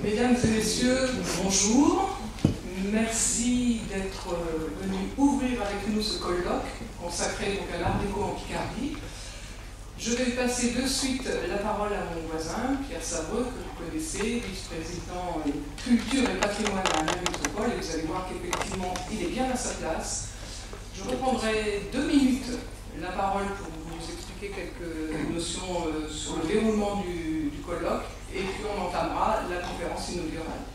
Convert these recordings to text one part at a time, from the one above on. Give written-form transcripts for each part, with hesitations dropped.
Mesdames et messieurs, bonjour. Merci d'être venus ouvrir avec nous ce colloque consacré donc à l'art déco en Picardie. Je vais passer de suite la parole à mon voisin, Pierre Savreux, que vous connaissez, vice-président culture et patrimoine à la métropole, et vous allez voir qu'effectivement, il est bien à sa place. Je reprendrai 2 minutes la parole pour vous expliquer quelques notions sur le déroulement du colloque, et puis on entamera la conférence inaugurale.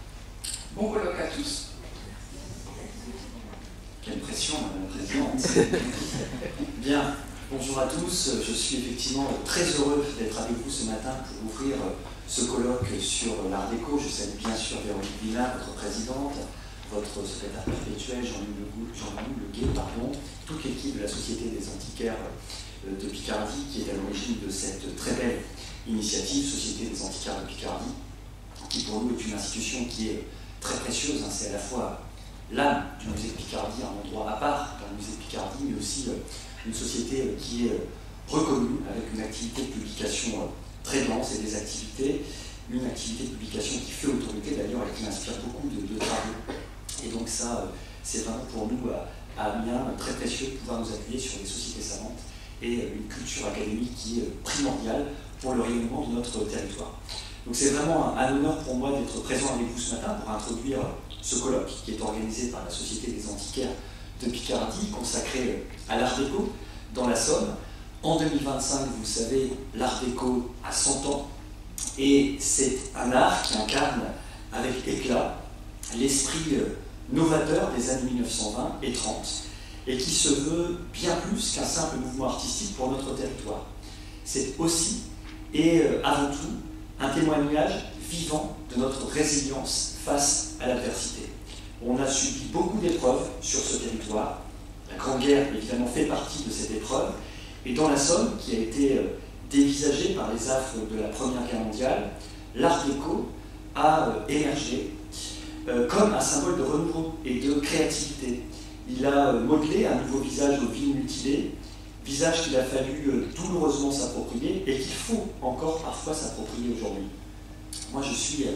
Bon colloque à tous. Quelle pression, Madame la Présidente. Bien, bonjour à tous. Je suis effectivement très heureux d'être avec vous ce matin pour ouvrir ce colloque sur l'art déco. Je salue bien sûr Véronique Villard, votre présidente, votre secrétaire perpétuel, Jean-Louis Leguet, toute l'équipe de la Société des antiquaires de Picardie qui est à l'origine de cette très belle initiative, Société des antiquaires de Picardie, qui pour nous est une institution qui est très précieuse. C'est à la fois l'âme du musée de Picardie, un endroit à part dans le musée de Picardie, mais aussi une société qui est reconnue avec une activité de publication très dense et des activités, une activité de publication qui fait autorité d'ailleurs et qui inspire beaucoup de travaux. Et donc ça, c'est vraiment pour nous à Amiens très précieux de pouvoir nous appuyer sur des sociétés savantes et une culture académique qui est primordiale pour le rayonnement de notre territoire. Donc c'est vraiment un honneur pour moi d'être présent avec vous ce matin pour introduire ce colloque qui est organisé par la Société des antiquaires de Picardie, consacré à l'art déco dans la Somme. En 2025, vous le savez, l'art déco a 100 ans et c'est un art qui incarne avec éclat l'esprit novateur des années 1920 et 30 et qui se veut bien plus qu'un simple mouvement artistique pour notre territoire. C'est aussi et avant tout un témoignage vivant de notre résilience face à l'adversité. On a subi beaucoup d'épreuves sur ce territoire. La Grande Guerre, évidemment, fait partie de cette épreuve. Et dans la Somme, qui a été dévisagée par les affres de la Première Guerre mondiale, l'art déco a émergé comme un symbole de renouveau et de créativité. Il a modelé un nouveau visage aux villes mutilées, visage qu'il a fallu douloureusement s'approprier et qu'il faut encore parfois s'approprier aujourd'hui. Moi, je suis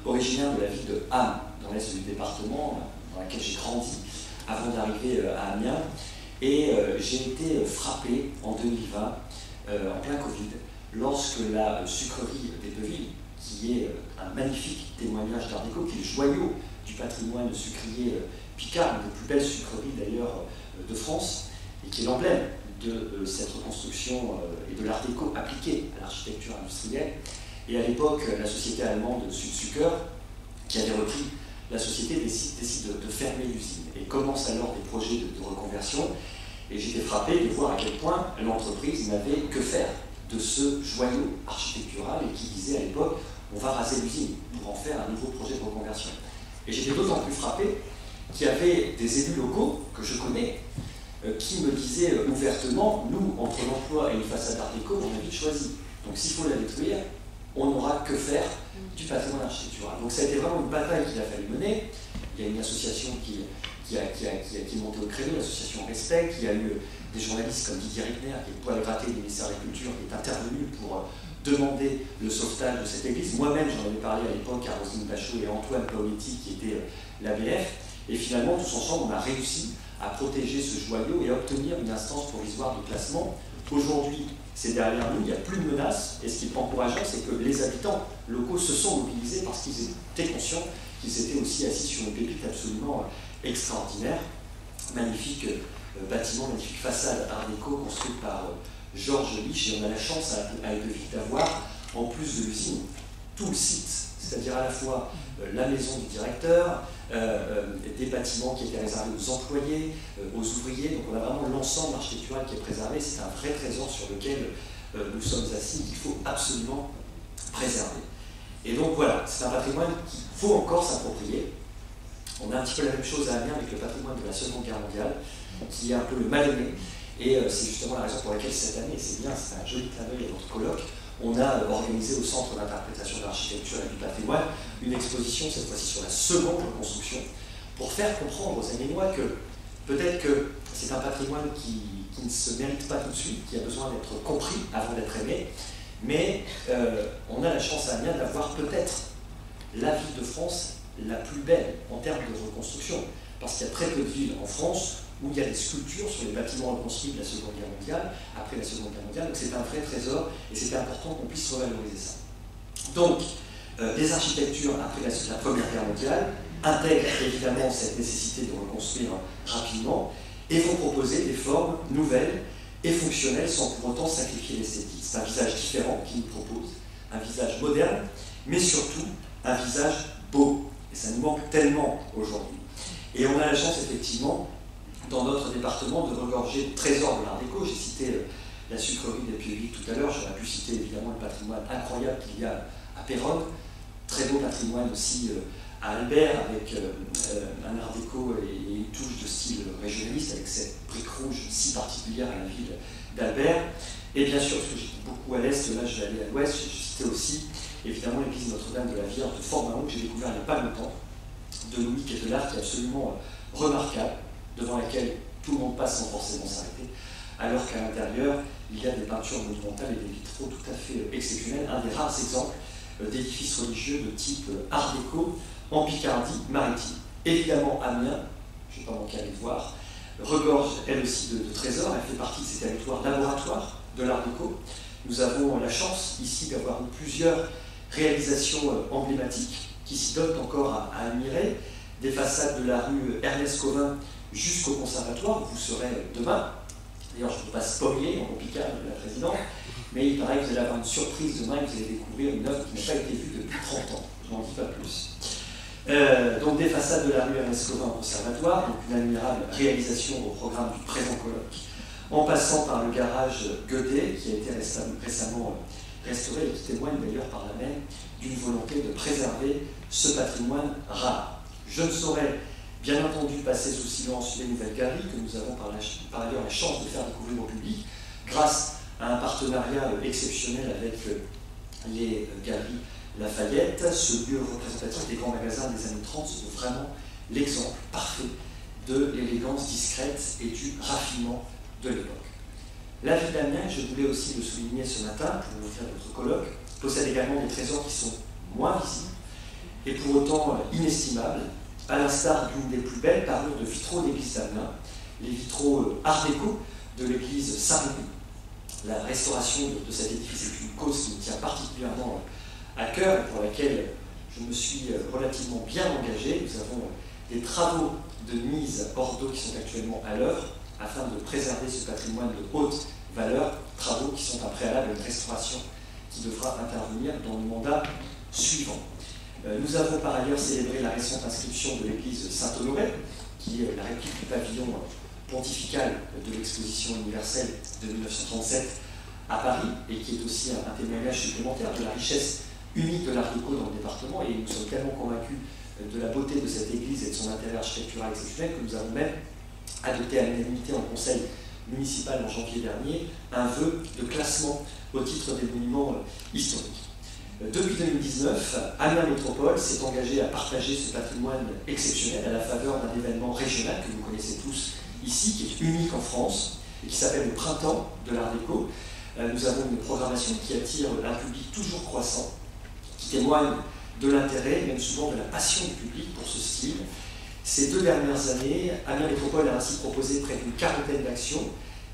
originaire de la ville de Ham, dans l'est du département, dans laquelle j'ai grandi avant d'arriver à Amiens. Et j'ai été frappé en 2020, en plein Covid, lorsque la sucrerie d'Eppeville, qui est un magnifique témoignage d'art déco, qui est le joyau du patrimoine sucrier picard, une des plus belles sucreries d'ailleurs de France, et qui est l'emblème de cette reconstruction et de l'art déco appliqué à l'architecture industrielle. Et à l'époque, la société allemande Südzucker, qui avait repris la société, décide de fermer l'usine et commence alors des projets de reconversion. Et j'étais frappé de voir à quel point l'entreprise n'avait que faire de ce joyau architectural et qui disait à l'époque on va raser l'usine pour en faire un nouveau projet de reconversion. Et j'étais d'autant plus frappé qu'il y avait des élus locaux que je connais qui me disaient ouvertement nous, entre l'emploi et une façade art déco, on a vite choisi. Donc s'il faut la détruire, on n'aura que faire du patrimoine architectural. Donc ça a été vraiment une bataille qu'il a fallu mener. Il y a une association qui est montée au créneau, l'association Respect, qui a eu des journalistes comme Didier Rittner, qui est le poil gratté du ministère de la Culture, qui est intervenu pour demander le sauvetage de cette église. Moi-même, j'en avais parlé à l'époque à Roselyne Bachot et Antoine Paoletti, qui était l'ABF. Et finalement, tous ensemble, on a réussi à protéger ce joyau et à obtenir une instance provisoire de classement. Aujourd'hui, c'est derrière nous, il n'y a plus de menaces, et ce qui est encourageant, c'est que les habitants locaux se sont mobilisés parce qu'ils étaient conscients qu'ils étaient aussi assis sur une pépite absolument extraordinaire. Magnifique bâtiment, magnifique façade art déco construite par Georges Lich, et on a la chance à Eppeville d'avoir, en plus de l'usine, tout le site, c'est-à-dire à la fois la maison du directeur, des bâtiments qui étaient réservés aux employés, aux ouvriers. Donc on a vraiment l'ensemble architectural qui est préservé. C'est un vrai trésor sur lequel nous sommes assis, qu'il faut absolument préserver. Et donc voilà, c'est un patrimoine qu'il faut encore s'approprier. On a un petit peu la même chose à Amiens avec le patrimoine de la Seconde Guerre mondiale, qui est un peu le mal-aimé. Et c'est justement la raison pour laquelle cette année, c'est bien, c'est un joli clin d'œil à notre colloque, on a organisé au Centre d'interprétation de l'architecture et du patrimoine une exposition, cette fois-ci sur la seconde reconstruction, pour faire comprendre aux Amiénois que peut-être que c'est un patrimoine qui ne se mérite pas tout de suite, qui a besoin d'être compris avant d'être aimé, mais on a la chance à Amiens d'avoir peut-être la ville de France la plus belle en termes de reconstruction, parce qu'il y a très peu de villes en France où il y a des sculptures sur les bâtiments reconstruits de la Seconde Guerre mondiale, après la Seconde Guerre mondiale, donc c'est un vrai trésor, et c'était important qu'on puisse revaloriser ça. Donc, des architectures après la Première Guerre mondiale intègrent évidemment cette nécessité de reconstruire rapidement, et vont proposer des formes nouvelles et fonctionnelles sans pour autant sacrifier l'esthétique. C'est un visage différent qui nous propose, un visage moderne, mais surtout un visage beau. Et ça nous manque tellement aujourd'hui. Et on a la chance, effectivement, dans notre département, de regorger de trésors de l'art déco. J'ai cité la sucrerie des Pieux-Vic tout à l'heure, j'aurais pu citer évidemment le patrimoine incroyable qu'il y a à Péronne, très beau patrimoine aussi à Albert, avec un art déco et une touche de style régionaliste, avec cette brique rouge si particulière à la ville d'Albert. Et bien sûr, parce que j'étais beaucoup à l'est, là je vais aller à l'ouest, j'ai cité aussi évidemment l'église Notre-Dame de la Vierge de Fort-Mahon, que j'ai découvert il n'y a pas longtemps, de Louis Quetelard, qui est absolument remarquable, devant laquelle tout le monde passe sans forcément s'arrêter, alors qu'à l'intérieur, il y a des peintures monumentales et des vitraux tout à fait exceptionnels, un des rares exemples d'édifices religieux de type art déco en Picardie maritime. Évidemment, Amiens, je ne vais pas manquer à aller voir, regorge elle aussi de trésors, elle fait partie de ces territoires laboratoires de l'art déco. Nous avons la chance ici d'avoir plusieurs réalisations emblématiques qui s'y donnent encore à admirer, des façades de la rue Ernest Covin jusqu'au conservatoire, où vous serez demain. D'ailleurs, je ne peux pas spoiler en Picard de la présidente, mais il paraît que vous allez avoir une surprise demain et que vous allez découvrir une œuvre qui n'a pas été vue depuis 30 ans. Je n'en dis pas plus. Donc des façades de la rue Ernest Covin au conservatoire, donc une admirable réalisation au programme du présent colloque, en passant par le garage Goethe, qui a été récemment restauré et qui témoigne d'ailleurs par là même d'une volonté de préserver ce patrimoine rare. Je ne saurais bien entendu passer sous silence les nouvelles galeries que nous avons par ailleurs la chance de faire découvrir au public grâce à un partenariat exceptionnel avec les galeries Lafayette. Ce lieu représentatif des grands magasins des années 30 se veut vraiment l'exemple parfait de l'élégance discrète et du raffinement de l'époque. La ville d'Amiens, je voulais aussi le souligner ce matin pour vous faire notre colloque, possède également des trésors qui sont moins visibles et pour autant inestimables, à l'instar d'une des plus belles parures de vitraux d'église d'Amiens, les vitraux art déco de l'église Saint-Rémy. La restauration de cet édifice est une cause qui me tient particulièrement à cœur et pour laquelle je me suis relativement bien engagé. Nous avons des travaux de mise hors d'eau qui sont actuellement à l'œuvre afin de préserver ce patrimoine de haute valeur, travaux qui sont un préalable à une restauration qui devra intervenir dans le mandat suivant. Nous avons par ailleurs célébré la récente inscription de l'église Saint-Honoré, qui est la réplique du pavillon pontifical de l'exposition universelle de 1937 à Paris, et qui est aussi un témoignage supplémentaire de la richesse unique de l'art déco dans le département, et nous sommes tellement convaincus de la beauté de cette église et de son intérêt architectural exceptionnel que nous avons même adopté à l'unanimité en conseil municipal en janvier dernier un vœu de classement au titre des monuments historiques. Depuis 2019, Amiens Métropole s'est engagé à partager ce patrimoine exceptionnel à la faveur d'un événement régional que vous connaissez tous ici, qui est unique en France et qui s'appelle le Printemps de l'Art déco. Nous avons une programmation qui attire un public toujours croissant, qui témoigne de l'intérêt, même souvent de la passion du public pour ce style. Ces 2 dernières années, Amiens Métropole a ainsi proposé près d'une quarantaine d'actions,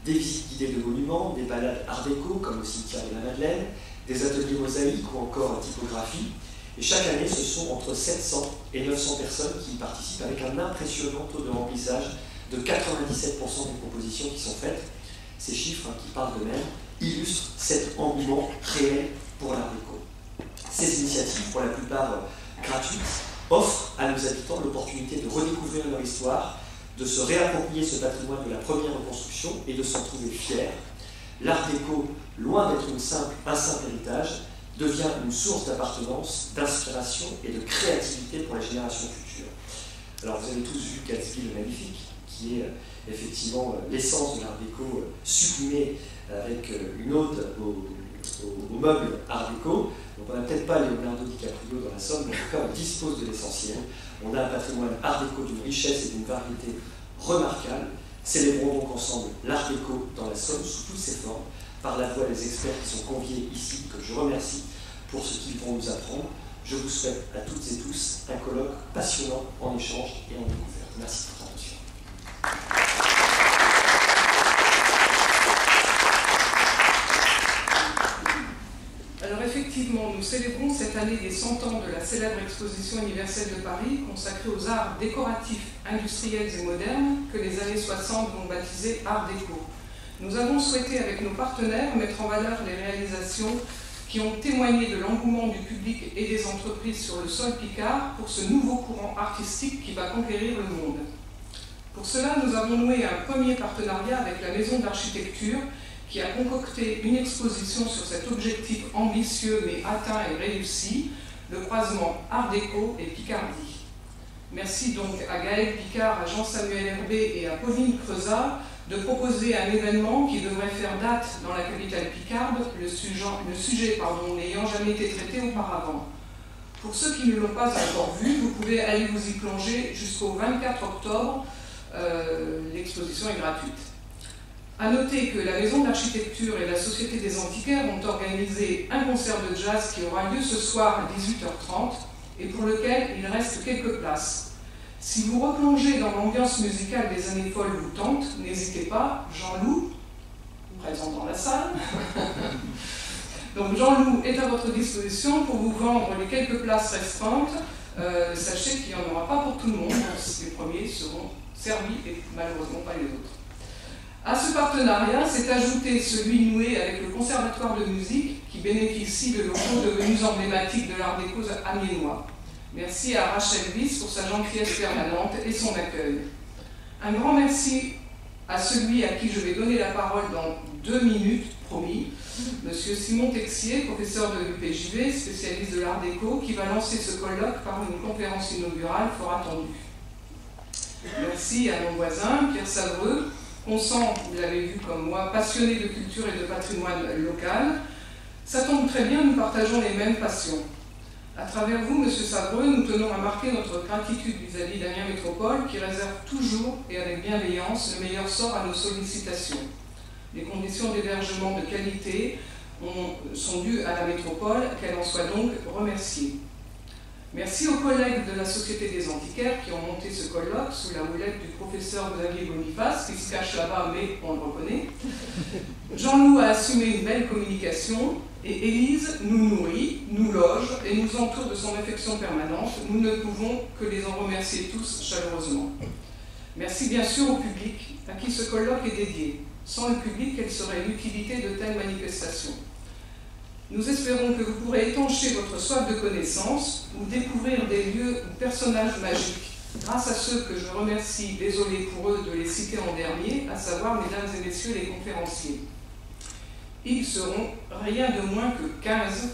des visites guidées de monuments, des balades art déco comme au cimetière de la Madeleine, des ateliers mosaïques ou encore typographie. Et chaque année, ce sont entre 700 et 900 personnes qui y participent avec un impressionnant taux de remplissage de 97% des propositions qui sont faites. Ces chiffres qui parlent d'eux-mêmes illustrent cet engouement réel pour l'art déco. Ces initiatives, pour la plupart gratuites, offrent à nos habitants l'opportunité de redécouvrir leur histoire, de se réapproprier ce patrimoine de la première reconstruction et de s'en trouver fiers. L'art déco, loin d'être un simple héritage, devient une source d'appartenance, d'inspiration et de créativité pour les générations futures. Alors vous avez tous vu Gatsby le Magnifique, qui est effectivement l'essence de l'art déco sublimée avec une ode au meuble art déco. Donc on n'a peut-être pas Leonardo DiCaprio dans la Somme, mais en tout cas on dispose de l'essentiel. On a un patrimoine art déco d'une richesse et d'une variété remarquables. Célébrons donc ensemble l'art déco dans la Somme sous toutes ses formes, par la voix des experts qui sont conviés ici, que je remercie pour ce qu'ils vont nous apprendre. Je vous souhaite à toutes et tous un colloque passionnant en échange et en découverte. Merci de votre attention. Alors effectivement, nous célébrons cette année les 100 ans de la célèbre exposition universelle de Paris consacrée aux arts décoratifs, industriels et modernes que les années 60 vont baptiser Art Déco. Nous avons souhaité avec nos partenaires mettre en valeur les réalisations qui ont témoigné de l'engouement du public et des entreprises sur le sol picard pour ce nouveau courant artistique qui va conquérir le monde. Pour cela, nous avons noué un premier partenariat avec la Maison d'Architecture qui a concocté une exposition sur cet objectif ambitieux mais atteint et réussi, le croisement Art Déco et Picardie. Merci donc à Gaël Picard, à Jean-Samuel Herbé et à Pauline Creusat de proposer un événement qui devrait faire date dans la capitale picarde, le sujet n'ayant jamais été traité auparavant. Pour ceux qui ne l'ont pas encore vu, vous pouvez aller vous y plonger jusqu'au 24 octobre. L'exposition est gratuite. A noter que la Maison d'Architecture et la Société des Antiquaires ont organisé un concert de jazz qui aura lieu ce soir à 18h30 et pour lequel il reste quelques places. Si vous replongez dans l'ambiance musicale des années folles vous tente, n'hésitez pas, Jean-Loup, présent dans la salle. Donc Jean-Loup est à votre disposition pour vous vendre les quelques places restantes. Sachez qu'il n'y en aura pas pour tout le monde, les premiers seront servis et malheureusement pas les autres. À ce partenariat s'est ajouté celui noué avec le Conservatoire de musique qui bénéficie de locaux devenus emblématiques de l'art déco amiénois. Merci à Rachel Wyss pour sa gentillesse permanente et son accueil. Un grand merci à celui à qui je vais donner la parole dans 2 minutes, promis, Monsieur Simon Texier, professeur de l'UPJV, spécialiste de l'art déco, qui va lancer ce colloque par une conférence inaugurale fort attendue. Merci à mon voisin, Pierre Savreux, qu'on sent, vous l'avez vu comme moi, passionné de culture et de patrimoine local. Ça tombe très bien, nous partageons les mêmes passions. À travers vous, Monsieur Savreux, nous tenons à marquer notre gratitude vis-à-vis d'Amiens Métropole qui réserve toujours et avec bienveillance le meilleur sort à nos sollicitations. Les conditions d'hébergement de qualité sont dues à la métropole, qu'elle en soit donc remerciée. Merci aux collègues de la Société des Antiquaires qui ont monté ce colloque sous la houlette du professeur Xavier Boniface, qui se cache là-bas, mais on le reconnaît. Jean-Loup a assumé une belle communication et Élise nous nourrit, nous loge et nous entoure de son affection permanente. Nous ne pouvons que les en remercier tous chaleureusement. Merci bien sûr au public à qui ce colloque est dédié. Sans le public, quelle serait l'utilité de telles manifestations ? Nous espérons que vous pourrez étancher votre soif de connaissances ou découvrir des lieux ou personnages magiques grâce à ceux que je remercie, désolé pour eux de les citer en dernier, à savoir, mesdames et messieurs, les conférenciers. Ils seront rien de moins que 15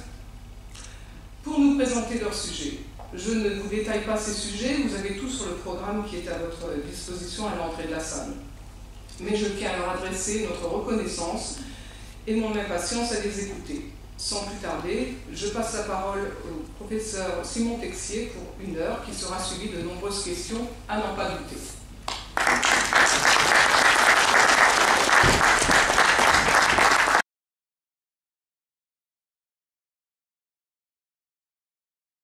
pour nous présenter leur sujet. Je ne vous détaille pas ces sujets, vous avez tout sur le programme qui est à votre disposition à l'entrée de la salle. Mais je tiens à leur adresser notre reconnaissance et mon impatience à les écouter. Sans plus tarder, je passe la parole au professeur Simon Texier pour 1 heure qui sera suivie de nombreuses questions à n'en pas douter.